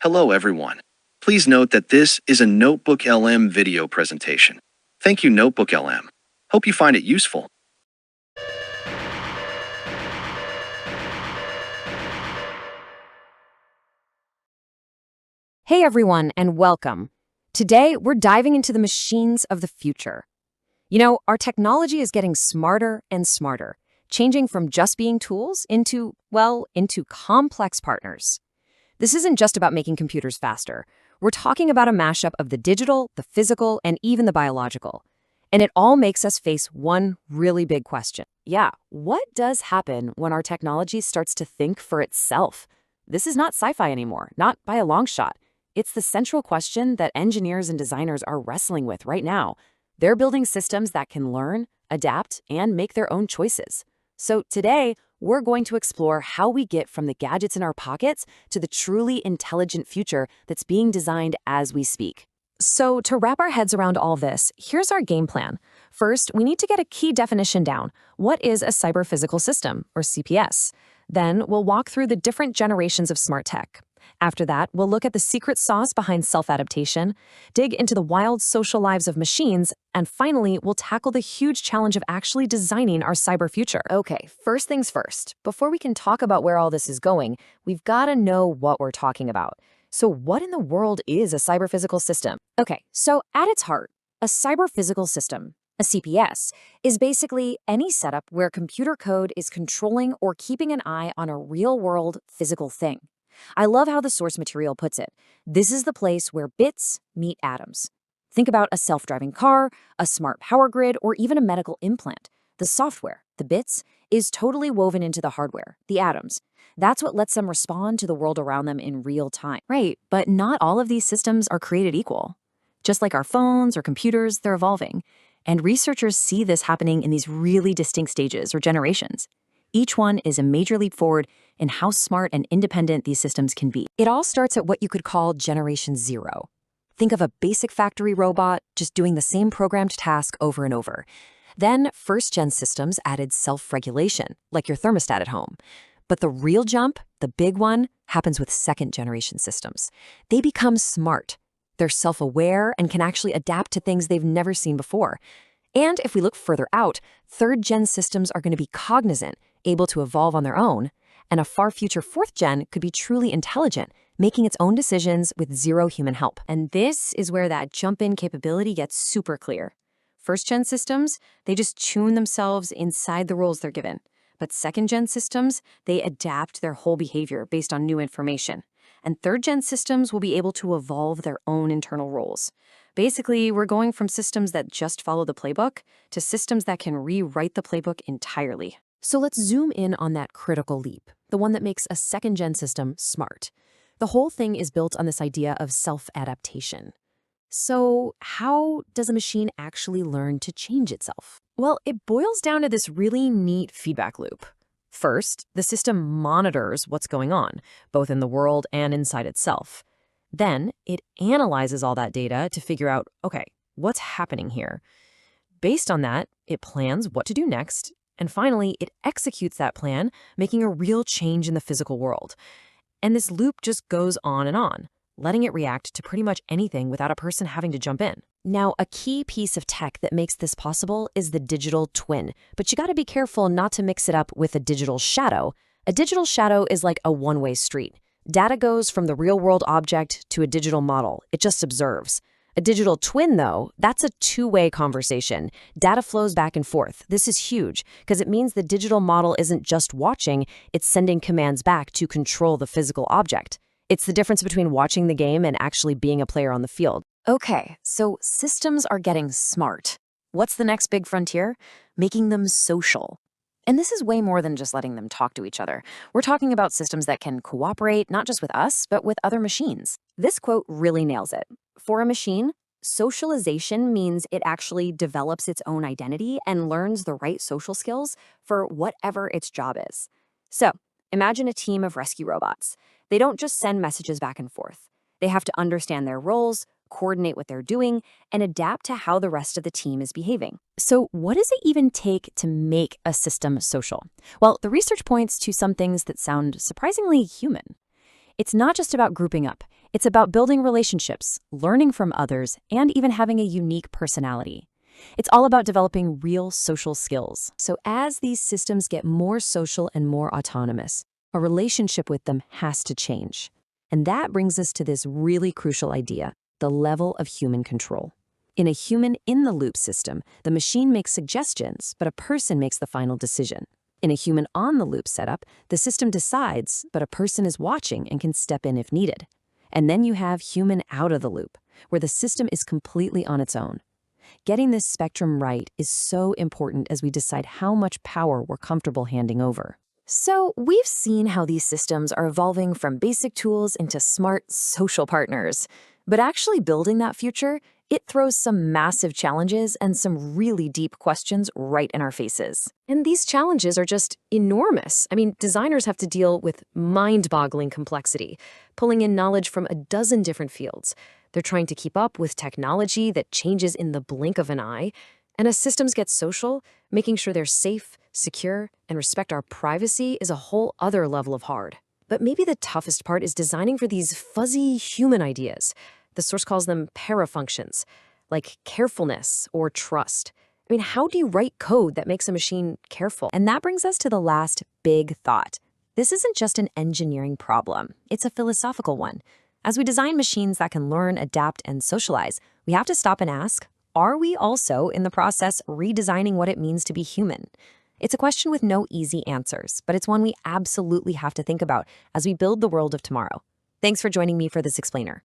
Hello everyone. Please note that this is a NotebookLM video presentation. Thank you NotebookLM. Hope you find it useful. Hey everyone, and welcome. Today, we're diving into the machines of the future. You know, our technology is getting smarter and smarter, changing from just being tools into complex partners. This isn't just about making computers faster. We're talking about a mashup of the digital, the physical, and even the biological. And it all makes us face one really big question. Yeah, what does happen when our technology starts to think for itself? This is not sci-fi anymore, not by a long shot. It's the central question that engineers and designers are wrestling with right now. They're building systems that can learn, adapt, and make their own choices. So today, we're going to explore how we get from the gadgets in our pockets to the truly intelligent future that's being designed as we speak. So to wrap our heads around all this, here's our game plan. First, we need to get a key definition down. What is a cyber-physical system, or CPS? Then we'll walk through the different generations of smart tech. After that, we'll look at the secret sauce behind self-adaptation, dig into the wild social lives of machines, and finally, we'll tackle the huge challenge of actually designing our cyber future. Okay, first things first. Before we can talk about where all this is going, we've got to know what we're talking about. So what in the world is a cyber-physical system? Okay, so at its heart, a cyber-physical system, a CPS, is basically any setup where computer code is controlling or keeping an eye on a real-world physical thing. I love how the source material puts it. This is the place where bits meet atoms. Think about a self-driving car, a smart power grid, or even a medical implant. The software, the bits, is totally woven into the hardware, the atoms. That's what lets them respond to the world around them in real time. Right, but not all of these systems are created equal. Just like our phones or computers, they're evolving. And researchers see this happening in these really distinct stages or generations. Each one is a major leap forward in how smart and independent these systems can be. It all starts at what you could call Generation 0. Think of a basic factory robot just doing the same programmed task over and over. Then first-gen systems added self-regulation, like your thermostat at home. But the real jump, the big one, happens with second-generation systems. They become smart. They're self-aware and can actually adapt to things they've never seen before. And if we look further out, third-gen systems are going to be cognizant, able to evolve on their own, and a far future fourth gen could be truly intelligent, making its own decisions with zero human help. And this is where that jump-in capability gets super clear. First-gen systems, they just tune themselves inside the roles they're given. But second-gen systems, they adapt their whole behavior based on new information. And third-gen systems will be able to evolve their own internal roles. Basically, we're going from systems that just follow the playbook to systems that can rewrite the playbook entirely. So let's zoom in on that critical leap, the one that makes a second-gen system smart. The whole thing is built on this idea of self-adaptation. So how does a machine actually learn to change itself? Well, it boils down to this really neat feedback loop. First, the system monitors what's going on, both in the world and inside itself. Then, it analyzes all that data to figure out, okay, what's happening here? Based on that, it plans what to do next. And finally, it executes that plan, making a real change in the physical world. And this loop just goes on, letting it react to pretty much anything without a person having to jump in. Now, a key piece of tech that makes this possible is the digital twin. But you gotta be careful not to mix it up with a digital shadow. A digital shadow is like a one-way street. Data goes from the real-world object to a digital model. It just observes. A digital twin, though, that's a two-way conversation. Data flows back and forth. This is huge because it means the digital model isn't just watching, it's sending commands back to control the physical object. It's the difference between watching the game and actually being a player on the field. Okay, so systems are getting smart. What's the next big frontier? Making them social. And this is way more than just letting them talk to each other. We're talking about systems that can cooperate not just with us, but with other machines. This quote really nails it. For a machine, socialization means it actually develops its own identity and learns the right social skills for whatever its job is. So, imagine a team of rescue robots. They don't just send messages back and forth. They have to understand their roles, coordinate what they're doing, and adapt to how the rest of the team is behaving. So what does it even take to make a system social? Well, the research points to some things that sound surprisingly human. It's not just about grouping up. It's about building relationships, learning from others, and even having a unique personality. It's all about developing real social skills. So as these systems get more social and more autonomous, a relationship with them has to change. And that brings us to this really crucial idea, the level of human control. In a human in-the-loop system, the machine makes suggestions, but a person makes the final decision. In a human on-the-loop setup, the system decides, but a person is watching and can step in if needed. And then you have human out-of-the-loop, where the system is completely on its own. Getting this spectrum right is so important as we decide how much power we're comfortable handing over. So, we've seen how these systems are evolving from basic tools into smart social partners. But actually building that future, it throws some massive challenges and some really deep questions right in our faces. And these challenges are just enormous. I mean, designers have to deal with mind-boggling complexity, pulling in knowledge from a dozen different fields. They're trying to keep up with technology that changes in the blink of an eye. And as systems get social, making sure they're safe, secure, and respect our privacy is a whole other level of hard. But maybe the toughest part is designing for these fuzzy human ideas. The source calls them parafunctions, like carefulness or trust. I mean, how do you write code that makes a machine careful? And that brings us to the last big thought. This isn't just an engineering problem. It's a philosophical one. As we design machines that can learn, adapt, and socialize, we have to stop and ask, are we also, in the process, redesigning what it means to be human? It's a question with no easy answers, but it's one we absolutely have to think about as we build the world of tomorrow. Thanks for joining me for this explainer.